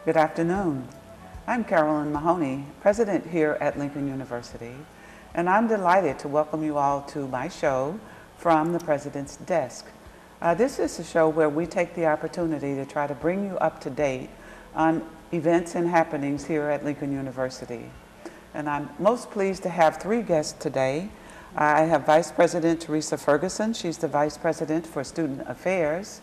Good afternoon. I'm Carolyn Mahoney, president here at Lincoln University, and I'm delighted to welcome you all to my show, From the President's Desk. This is a show where we take the opportunity to try to bring you up to date on events and happenings here at Lincoln University. And I'm most pleased to have three guests today. I have Vice President Theressa Ferguson. She's the Vice President for Student Affairs.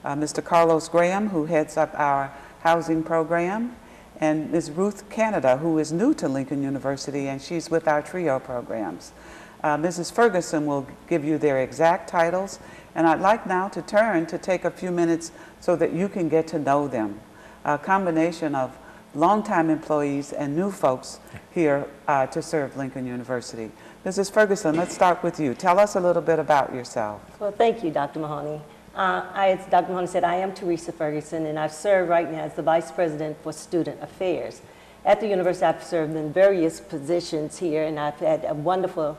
Mr. Carlos Graham, who heads up our housing program, and Ms. Ruth Canada, who is new to Lincoln University, and she's with our TRIO programs. Mrs. Ferguson will give you their exact titles, and I'd like now to turn to take a few minutes so that you can get to know them. A combination of longtime employees and new folks here to serve Lincoln University. Mrs. Ferguson, let's start with you. Tell us a little bit about yourself. Well, thank you, Dr. Mahoney. As Dr. Mahoney said, I am Theressa Ferguson, and I've served right now as the Vice President for Student Affairs. At the university, I've served in various positions here, and I've had a wonderful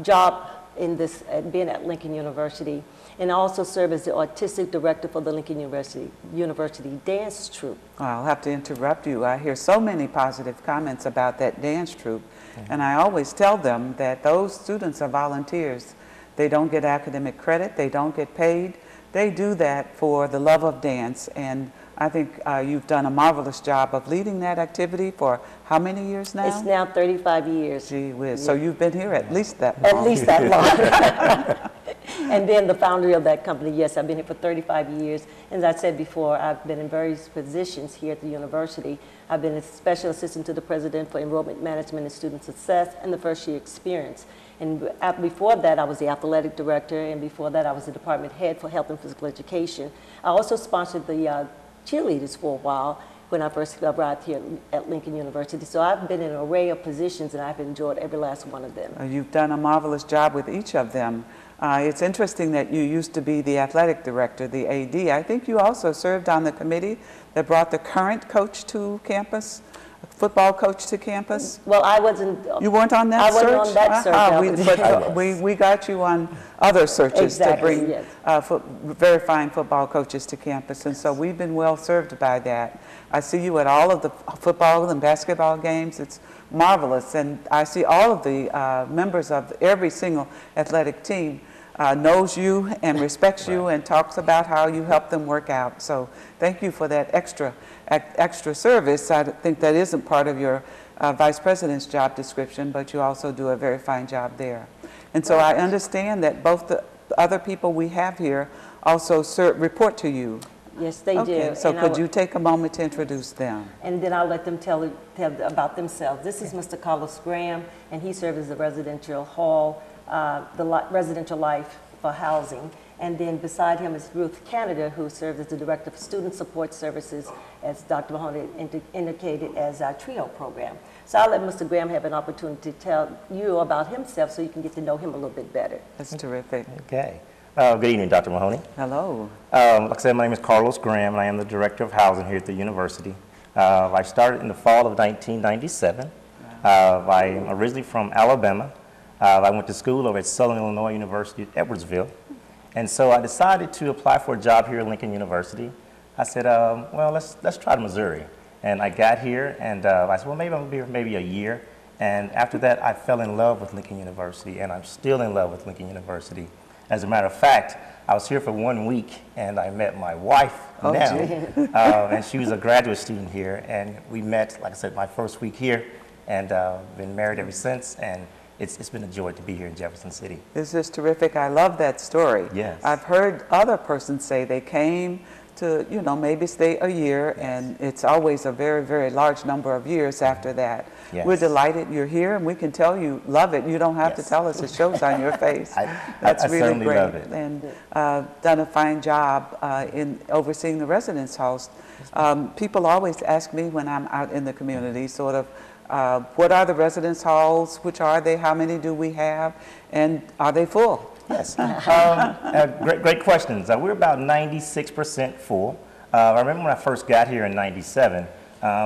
job in this, being at Lincoln University, and I also serve as the Artistic Director for the Lincoln University Dance Troupe. I'll have to interrupt you. I hear so many positive comments about that dance troupe, and I always tell them that those students are volunteers. They don't get academic credit, they don't get paid. They do that for the love of dance, and I think you've done a marvelous job of leading that activity for how many years now? It's now 35 years. Gee whiz. Yeah. So you've been here at least that long. At least that long. And then the founder of that company, yes, I've been here for 35 years. As I said before, I've been in various positions here at the university. I've been a special assistant to the president for enrollment management and student success and the first year experience. And before that, I was the athletic director, and before that, I was the department head for health and physical education. I also sponsored the cheerleaders for a while when I first arrived here at Lincoln University. So I've been in an array of positions, and I've enjoyed every last one of them. You've done a marvelous job with each of them. It's interesting that you used to be the athletic director, the AD. I think you also served on the committee that brought the current coach to campus, football coach to campus. Well, I wasn't. You weren't on that search? I wasn't on that search. We got you on other searches exactly, to bring yes. Very fine football coaches to campus, and so we've been well served by that. I see you at all of the football and basketball games. It's marvelous, and I see all of the members of every single athletic team knows you and respects you and talks about how you help them work out. So thank you for that extra service. I think that isn't part of your vice president's job description, but you also do a very fine job there. And so I understand that both the other people we have here also report to you. Yes, they do. So could you take a moment to introduce them? And then I'll let them tell about themselves. This is Mr. Carlos Graham, and he serves as the residential hall, residential life for housing. And then beside him is Ruth Canada, who serves as the Director for Student Support Services, as Dr. Mahoney indicated, as our TRIO program. So I'll let Mr. Graham have an opportunity to tell you about himself so you can get to know him a little bit better. That's terrific. Okay. Good evening, Dr. Mahoney. Hello. Like I said, my name is Carlos Graham, and I am the Director of Housing here at the university. I started in the fall of 1997. I'm originally from Alabama. I went to school over at Southern Illinois University at Edwardsville. And so I decided to apply for a job here at Lincoln University. I said, well, let's try Missouri. And I got here, and I said, well, maybe I'll be here maybe a year. And after that, I fell in love with Lincoln University, and I'm still in love with Lincoln University. As a matter of fact, I was here for 1 week, and I met my wife now, and she was a graduate student here, and we met, like I said, my first week here, and been married ever since, and it's been a joy to be here in Jefferson City. This is terrific. I love that story. Yes. I've heard other persons say they came to, maybe stay a year, and it's always a very, very large number of years after that. Yes. We're delighted you're here, and we can tell you love it. You don't have to tell us. It shows on your face. That's really certainly great. Love it. And done a fine job in overseeing the residence halls. People always ask me when I'm out in the community, sort of, what are the residence halls? Which are they? How many do we have? And are they full? Yes. Great questions. We're about 96% full. I remember when I first got here in '97,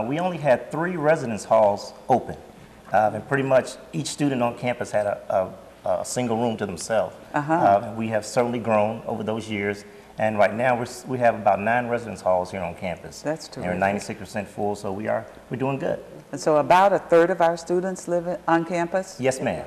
we only had 3 residence halls open. And pretty much each student on campus had a single room to themselves. We have certainly grown over those years, And right now, we have about 9 residence halls here on campus. That's terrific. And we're 96% full, so we're doing good. And so about a third of our students live on campus? Yes, ma'am.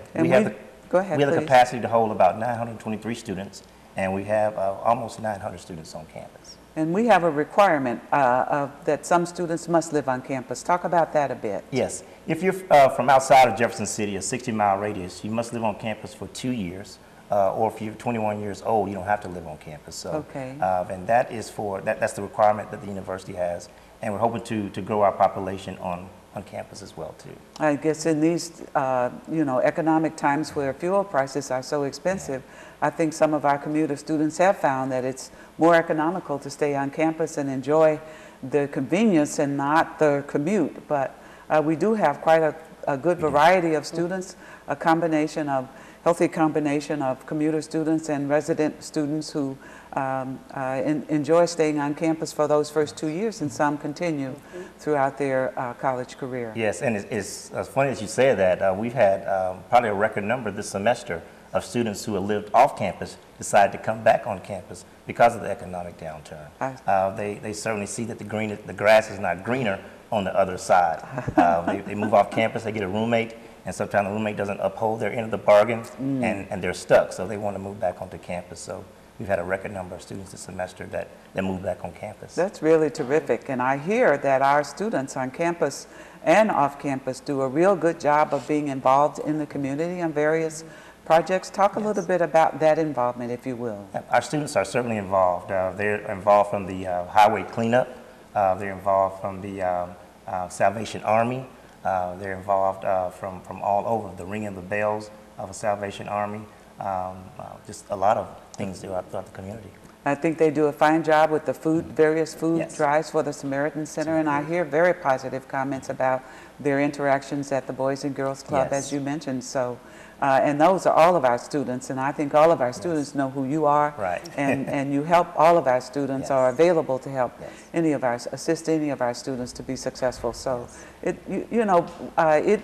Go ahead, We have the please. capacity to hold about 923 students, and we have almost 900 students on campus. And we have a requirement that some students must live on campus. Talk about that a bit. Yes. If you're from outside of Jefferson City, a 60-mile radius, you must live on campus for 2 years. Or if you're 21 years old, you don't have to live on campus. So, okay. And that is that's the requirement that the university has, and we're hoping to grow our population on campus as well too. I guess in these economic times where fuel prices are so expensive, I think some of our commuter students have found that it's more economical to stay on campus and enjoy the convenience and not the commute. But we do have quite a good variety of students, a healthy combination of commuter students and resident students who enjoy staying on campus for those first 2 years, and some continue throughout their college career. Yes, and it's funny that you say that. We've had probably a record number this semester of students who have lived off campus decide to come back on campus because of the economic downturn. They certainly see that the grass is not greener on the other side. They move off campus, they get a roommate, and sometimes the roommate doesn't uphold their end of the bargain, and they're stuck, so they want to move back onto campus. So we've had a record number of students this semester that move back on campus. That's really terrific, and I hear that our students on campus and off campus do a real good job of being involved in the community on various projects. Talk a little bit about that involvement, if you will. Our students are certainly involved. They're involved from the highway cleanup. They're involved from the Salvation Army. They're involved from all over, the ringing of the bells of a Salvation Army, just a lot of things throughout the community. I think they do a fine job with the various food drives for the Samaritan Center, and I hear very positive comments about their interactions at the Boys and Girls Club, as you mentioned. So, and those are all of our students, and I think all of our students know who you are, and you help all of our students, are available to help assist any of our students to be successful. So, it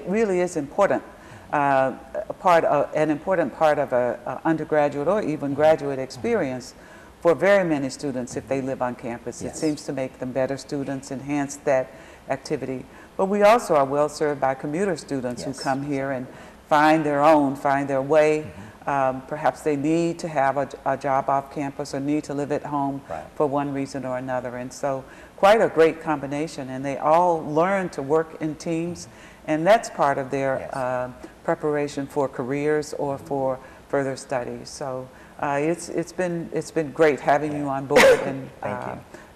really is important. An important part of an undergraduate or even graduate experience for very many students if they live on campus. It seems to make them better students, enhance that activity. But we also are well served by commuter students who come here and find their way. Perhaps they need to have a job off campus or need to live at home for one reason or another. And so quite a great combination, and they all learn to work in teams, and that's part of their preparation for careers or for further studies. So it's been great having you on board, and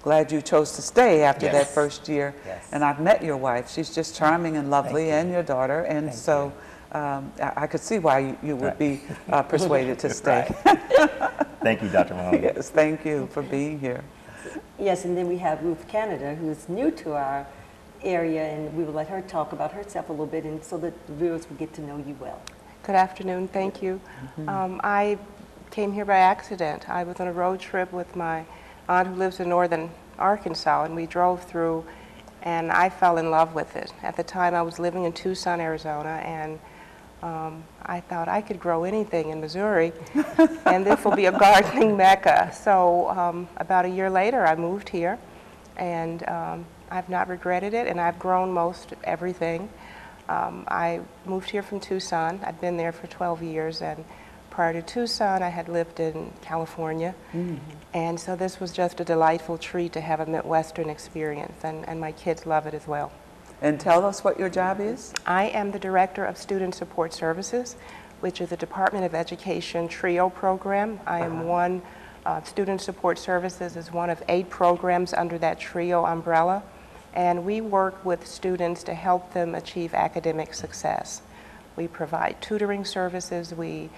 glad you chose to stay after that first year. And I've met your wife. She's just charming and lovely, and your daughter, and so I could see why you would be persuaded to stay. Thank you, Dr. Mahoney. Yes, thank you for being here. Yes, and then we have Ruth Canada, who's new to our area, and we will let her talk about herself a little bit, and so that the viewers will get to know you well. Good afternoon, thank you. I came here by accident. I was on a road trip with my aunt who lives in northern Arkansas, and we drove through, and I fell in love with it. At the time I was living in Tucson, Arizona, and I thought I could grow anything in Missouri, and this will be a gardening mecca. So about a year later I moved here, and I've not regretted it, and I've grown most everything. I moved here from Tucson. I'd been there for 12 years, and prior to Tucson, I had lived in California. And so this was just a delightful treat to have a Midwestern experience, and my kids love it as well. And tell us what your job is. I am the Director of Student Support Services, which is the Department of Education TRIO program. I am one, Student Support Services is one of 8 programs under that TRIO umbrella. And we work with students to help them achieve academic success. We provide tutoring services, we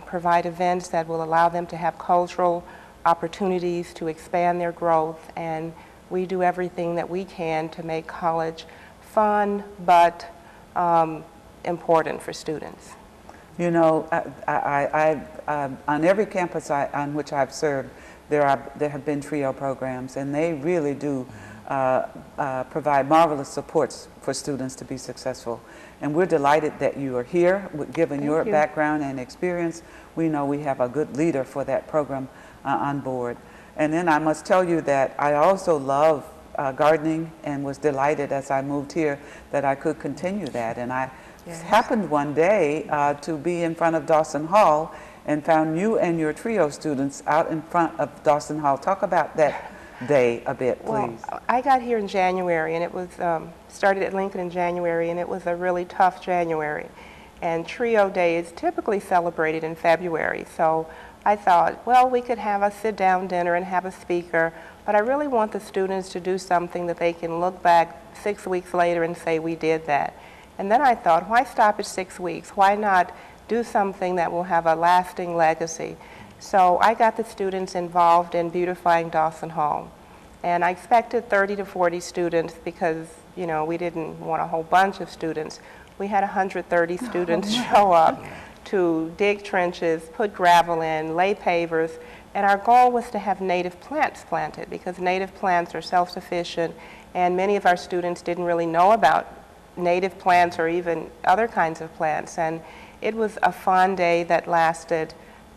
provide events that will allow them to have cultural opportunities to expand their growth, and we do everything that we can to make college fun but important for students. You know, on every campus on which I've served, there have been TRIO programs, and they really do provide marvelous supports for students to be successful. And we're delighted that you are here. Given your background and experience, we know we have a good leader for that program on board. And then I must tell you that I also love gardening and was delighted as I moved here that I could continue that. And I happened one day to be in front of Dawson Hall and found you and your trio students out in front of Dawson Hall. Talk about that day a bit, please. Well, I got here in January, and it was started at Lincoln in January, and it was a really tough January. And Trio Day is typically celebrated in February. So I thought, well, we could have a sit-down dinner and have a speaker, but I really want the students to do something that they can look back 6 weeks later and say, we did that. And then I thought, why stop at 6 weeks? Why not do something that will have a lasting legacy? So I got the students involved in beautifying Dawson Hall. And I expected 30 to 40 students because, you know, we didn't want a whole bunch of students. We had 130 students show up to dig trenches, put gravel in, lay pavers, and our goal was to have native plants planted because native plants are self-sufficient, and many of our students didn't really know about native plants or even other kinds of plants. And it was a fun day that lasted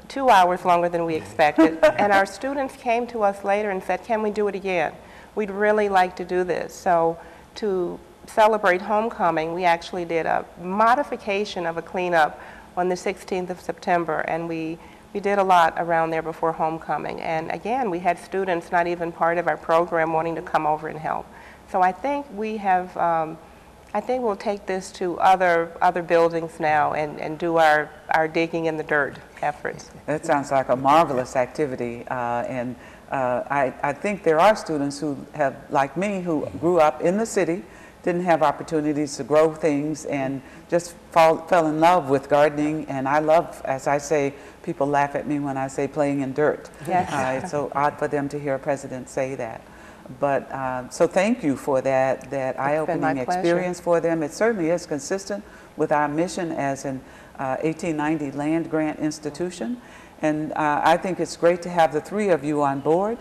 2 hours longer than we expected. And our students came to us later and said, can we do it again? We'd really like to do this. So to celebrate homecoming, we actually did a modification of a cleanup on the 16th of September, and we did a lot around there before homecoming. And again, we had students not even part of our program wanting to come over and help. So I think we have, I think we'll take this to other buildings now and do our digging in the dirt efforts. That sounds like a marvelous activity, and I think there are students who have, like me, who grew up in the city, didn't have opportunities to grow things, and just fell in love with gardening. And I love, as I say, people laugh at me when I say playing in dirt. Yes. It's so odd for them to hear a president say that. But so thank you for that eye-opening experience for them. It certainly is consistent with our mission as an 1890 land grant institution. And I think it's great to have the three of you on board.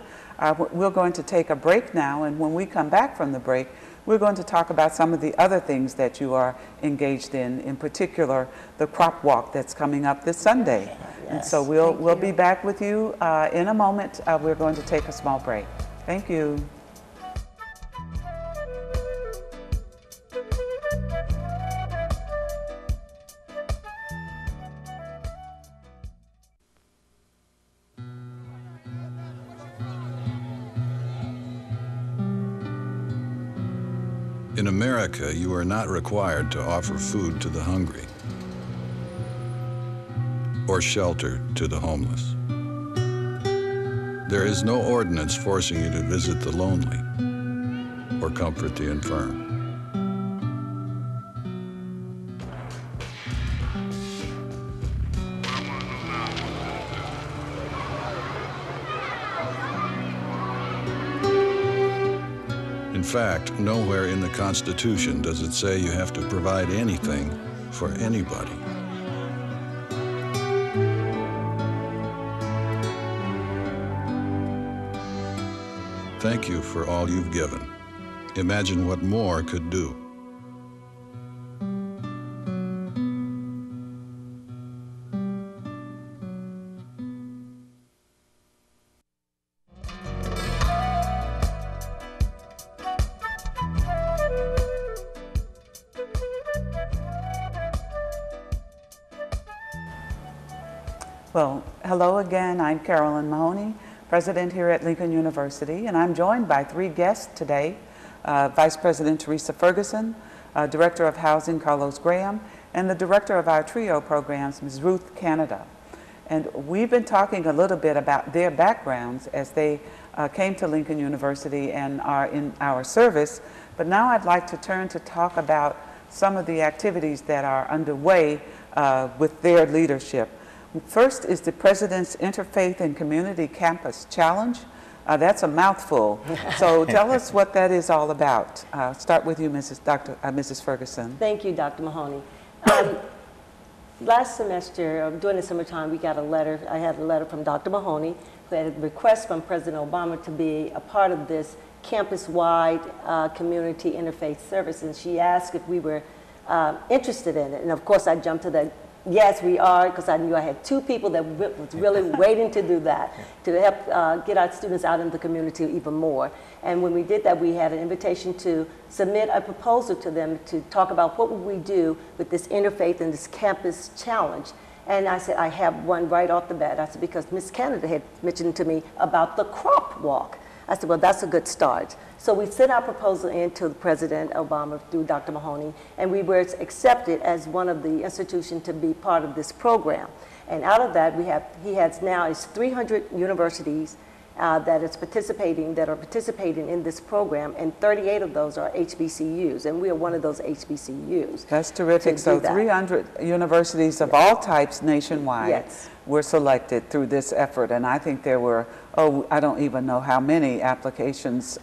We're going to take a break now, and when we come back from the break, we're going to talk about some of the other things that you are engaged in particular the crop walk that's coming up this Sunday. Yes. And so we'll be back with you in a moment. We're going to take a small break. Thank you. In America, you are not required to offer food to the hungry or shelter to the homeless. There is no ordinance forcing you to visit the lonely or comfort the infirm. In fact, nowhere in the Constitution does it say you have to provide anything for anybody. Thank you for all you've given. Imagine what more could do. Well, hello again. I'm Carolyn Mahoney, president here at Lincoln University, and I'm joined by three guests today. Vice President Theressa Ferguson, Director of Housing Carlos Graham, and the Director of our TRIO programs, Ms. Ruth Canada. And we've been talking a little bit about their backgrounds as they came to Lincoln University and are in our service, but now I'd like to turn to talk about some of the activities that are underway with their leadership. First is the President's Interfaith and Community Campus Challenge. That's a mouthful. So tell us what that is all about. Start with you, Mrs. Ferguson. Thank you, Dr. Mahoney. Last semester, during the summertime, we got a letter. I had a letter from Dr. Mahoney who had a request from President Obama to be a part of this campus-wide community interfaith service, and she asked if we were interested in it. And of course, I jumped to the Yes, we are, because I knew I had two people that was really waiting to do that, to help get our students out in the community even more. And when we did that, we had an invitation to submit a proposal to them to talk about what would we do with this interfaith and this campus challenge. And I said, I have one right off the bat. I said, because Miss Canada had mentioned to me about the crop walk. I said, well, that's a good start. So we sent our proposal in to President Obama through Dr. Mahoney, and we were accepted as one of the institutions to be part of this program. And out of that, he has now 300 universities that are participating in this program, and 38 of those are HBCUs, and we are one of those HBCUs. That's terrific. So 300 universities of all types nationwide were selected through this effort, and I think there were, I don't even know how many applications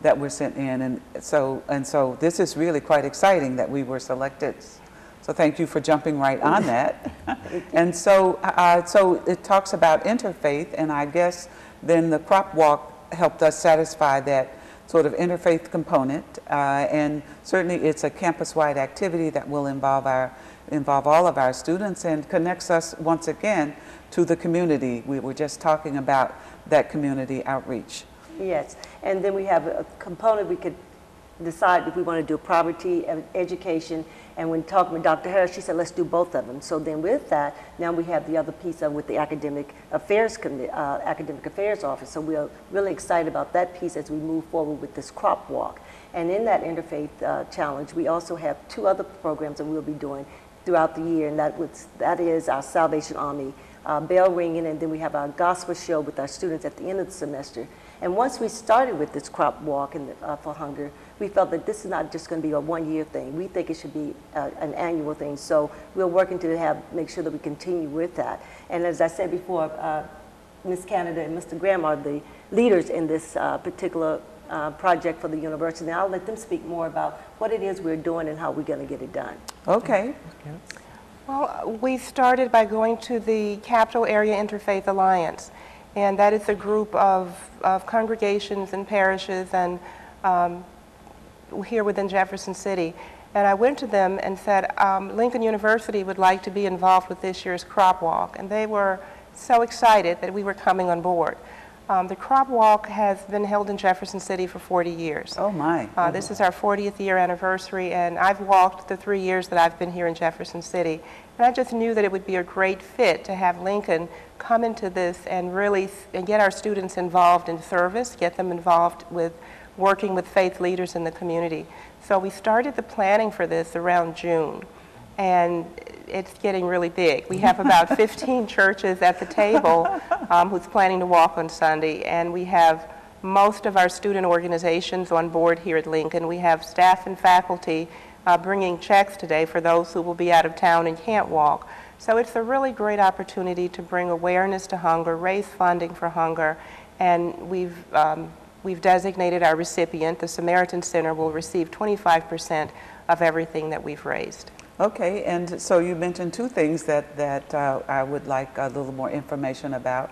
that were sent in, and so this is really quite exciting that we were selected. So thank you for jumping right on that. And so it talks about interfaith, and I guess then the crop walk helped us satisfy that sort of interfaith component, and certainly it's a campus-wide activity that will involve all of our students and connects us once again to the community. We were just talking about that community outreach. Yes, and then we have a component we could decide if we want to do poverty and education. And when talking with Dr. Harris, she said, let's do both of them. So then with that, now we have the other piece with the academic affairs office. So we're really excited about that piece as we move forward with this crop walk. And in that interfaith challenge, we also have two other programs that we'll be doing throughout the year, and that is our Salvation Army bell ringing, and then we have our gospel show with our students at the end of the semester. And once we started with this crop walk for hunger, we felt that this is not just going to be a one-year thing. We think it should be an annual thing. So we're working to make sure that we continue with that. And as I said before, Ms. Canada and Mr. Graham are the leaders in this particular project for the university. And I'll let them speak more about what it is we're doing and how we're going to get it done. Okay. Well, we started by going to the Capital Area Interfaith Alliance, and that is a group of congregations and parishes and here within Jefferson City. And I went to them and said, Lincoln University would like to be involved with this year's crop walk, and they were so excited that we were coming on board. The crop walk has been held in Jefferson City for 40 years. Oh my. This is our 40th year anniversary, and I've walked the 3 years that I've been here in Jefferson City. And I just knew that it would be a great fit to have Lincoln come into this and really get our students involved in service, get them involved with working with faith leaders in the community. So we started the planning for this around June, and it's getting really big. We have about 15 churches at the table who's planning to walk on Sunday, and we have most of our student organizations on board here at Lincoln. We have staff and faculty bringing checks today for those who will be out of town and can't walk. So it's a really great opportunity to bring awareness to hunger, raise funding for hunger, and we've designated our recipient. The Samaritan Center will receive 25% of everything that we've raised. Okay, and so you mentioned two things that I would like a little more information about.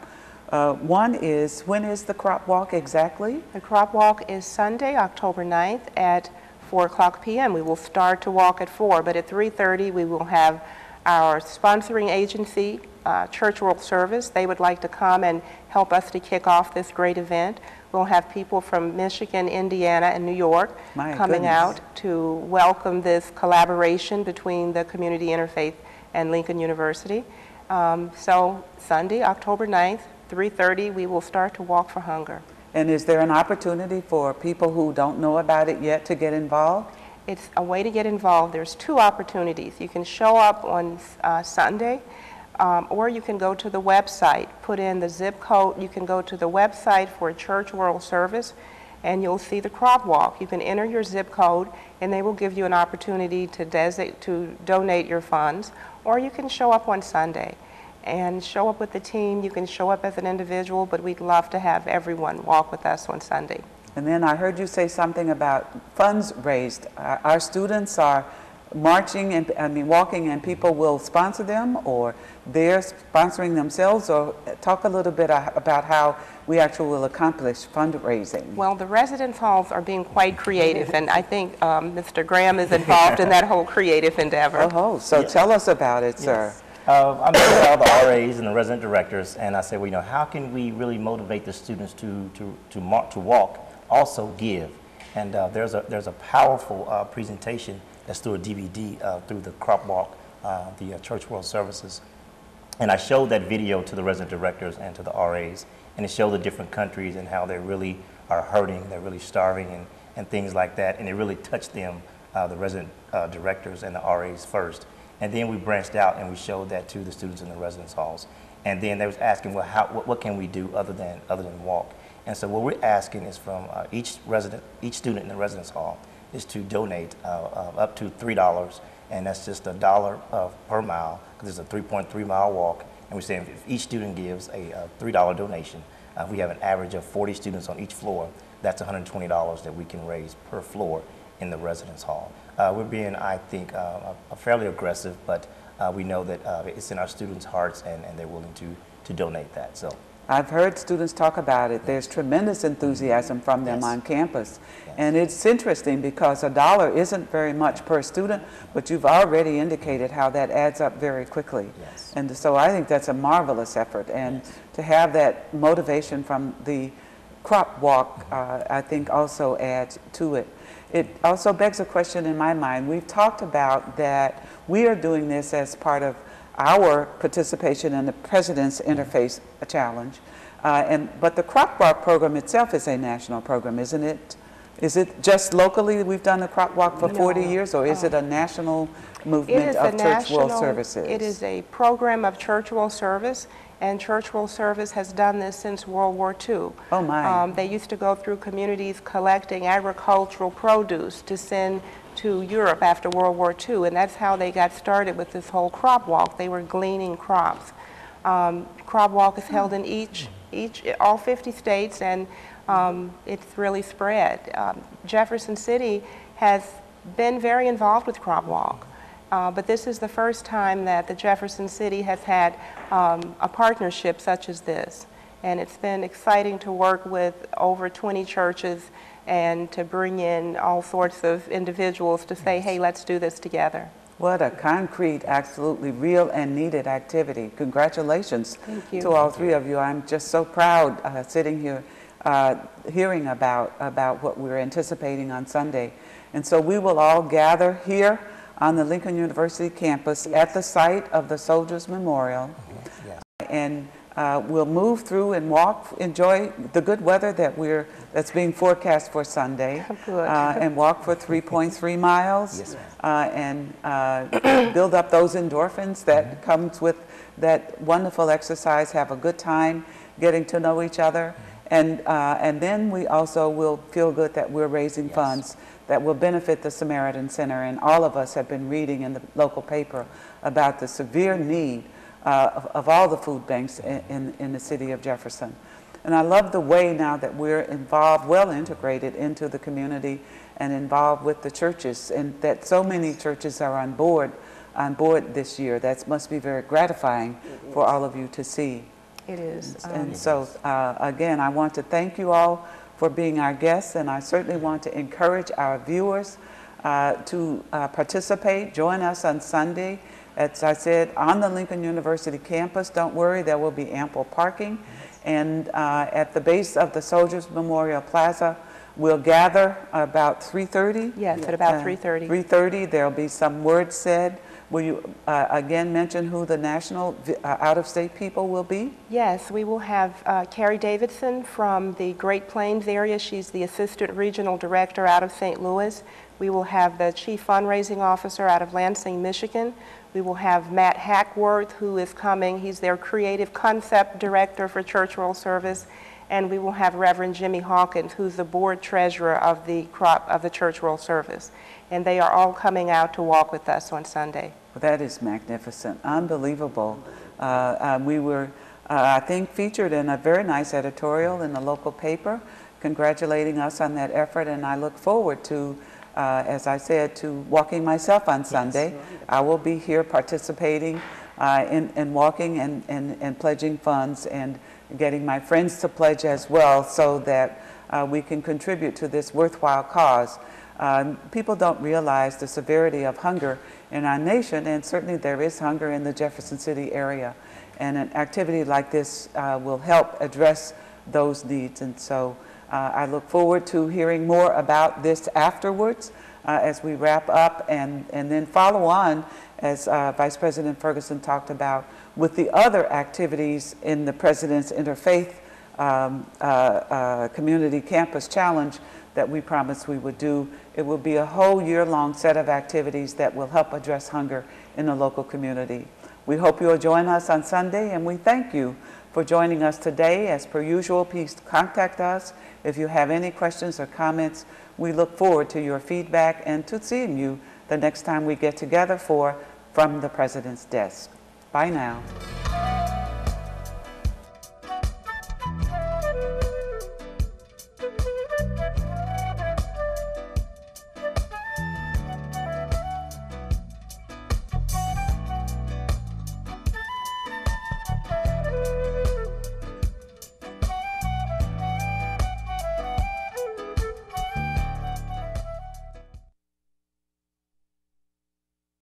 One is, when is the crop walk exactly? The crop walk is Sunday, October 9th at 4:00 p.m. We will start to walk at 4, but at 3:30 we will have our sponsoring agency, Church World Service. They would like to come and help us to kick off this great event. We'll have people from Michigan, Indiana, and New York coming out to welcome this collaboration between the Community Interfaith and Lincoln University. So Sunday, October 9th, 3:30, we will start to walk for hunger. And is there an opportunity for people who don't know about it yet to get involved? It's a way to get involved. There's two opportunities. You can show up on Sunday, or you can go to the website, put in the zip code. You can go to the website for Church World Service, and you'll see the crop walk. You can enter your zip code, and they will give you an opportunity to donate your funds, or you can show up on Sunday and show up with the team. You can show up as an individual, but we'd love to have everyone walk with us on Sunday. And then I heard you say something about funds raised. Our students are marching and, I mean, walking, and people will sponsor them, or they're sponsoring themselves? Or talk a little bit about how we actually will accomplish fundraising. Well, the residence halls are being quite creative, and I think Mr. Graham is involved in that whole creative endeavor. Oh, so tell us about it, sir. I'm meeting with all the RAs and the resident directors, and I said, well, you know, how can we really motivate the students to walk, also give? And there's a powerful presentation that's through a DVD through the Crop Walk, the Church World Services. And I showed that video to the resident directors and to the RAs, and it showed the different countries and how they really are hurting, they're really starving, and things like that. And it really touched them, the resident directors and the RAs first. And then we branched out and we showed that to the students in the residence halls. And then they was asking, well, what can we do other than walk? And so what we're asking is from each student in the residence hall is to donate up to $3, and that's just $1 per mile, because it's a 3.3 mile walk. And we're saying if each student gives a $3 donation, we have an average of 40 students on each floor. That's $120 that we can raise per floor in the residence hall. We're being, I think, fairly aggressive, but we know that it's in our students' hearts, and they're willing to donate that. So I've heard students talk about it. There's tremendous enthusiasm from them on campus. And it's interesting because $1 isn't very much per student, but you've already indicated how that adds up very quickly. And so I think that's a marvelous effort. And to have that motivation from the crop walk, I think also adds to it. It also begs a question in my mind. We've talked about that we are doing this as part of our participation in the President's Interfaith Challenge. But the Crop Walk program itself is a national program, isn't it? Is it just locally we've done the Crop Walk for 40 years, or is it a national movement of Church World Services? It is a program of Church World Service, and Church World Service has done this since World War II. Oh my. They used to go through communities collecting agricultural produce to send to Europe after World War II, and that's how they got started with this whole crop walk. They were gleaning crops. Crop walk is held in all 50 states, and it's really spread. Jefferson City has been very involved with crop walk, but this is the first time that the Jefferson City has had a partnership such as this, and it's been exciting to work with over 20 churches and to bring in all sorts of individuals to say, hey, let's do this together. What a concrete, absolutely real and needed activity. Congratulations to all three of you. I'm just so proud sitting here hearing about what we're anticipating on Sunday. And so we will all gather here on the Lincoln University campus at the site of the Soldiers Memorial. And we'll move through and walk, enjoy the good weather that's being forecast for Sunday, and walk for 3.3 miles, and build up those endorphins that comes with that wonderful exercise, have a good time getting to know each other, and then we also will feel good that we're raising funds that will benefit the Samaritan Center. And all of us have been reading in the local paper about the severe need of all the food banks in the city of Jefferson. And I love the way now that we're involved, well integrated into the community and involved with the churches, and that so many churches are on board this year. That must be very gratifying for all of you to see. It is. And so again, I want to thank you all for being our guests, and I certainly want to encourage our viewers to participate. Join us on Sunday. As I said, on the Lincoln University campus. Don't worry, there will be ample parking. And at the base of the Soldiers Memorial Plaza, we'll gather about 3:30? Yes, at about 3:30. 3:30, there'll be some words said. Will you again mention who the national out-of-state people will be? Yes, we will have Carrie Davidson from the Great Plains area. She's the Assistant Regional Director out of St. Louis. We will have the Chief Fundraising Officer out of Lansing, Michigan. We will have Matt Hackworth, who is coming. He's their Creative Concept Director for Church World Service. And we will have Reverend Jimmy Hawkins, who's the Board Treasurer of the Church World Service. And they are all coming out to walk with us on Sunday. Well, that is magnificent, unbelievable. We were, I think, featured in a very nice editorial in the local paper, congratulating us on that effort, and I look forward to as I said, to walking myself on Sunday. I will be here participating in walking and pledging funds and getting my friends to pledge as well so that we can contribute to this worthwhile cause. People don't realize the severity of hunger in our nation, and certainly there is hunger in the Jefferson City area. And an activity like this will help address those needs. And so I look forward to hearing more about this afterwards as we wrap up and then follow on, as Vice President Ferguson talked about, with the other activities in the President's Interfaith Community Campus Challenge that we promised we would do. It will be a whole year-long set of activities that will help address hunger in the local community. We hope you'll join us on Sunday, and we thank you for joining us today. As per usual, please contact us if you have any questions or comments. We look forward to your feedback and to seeing you the next time we get together for From the President's Desk. Bye now.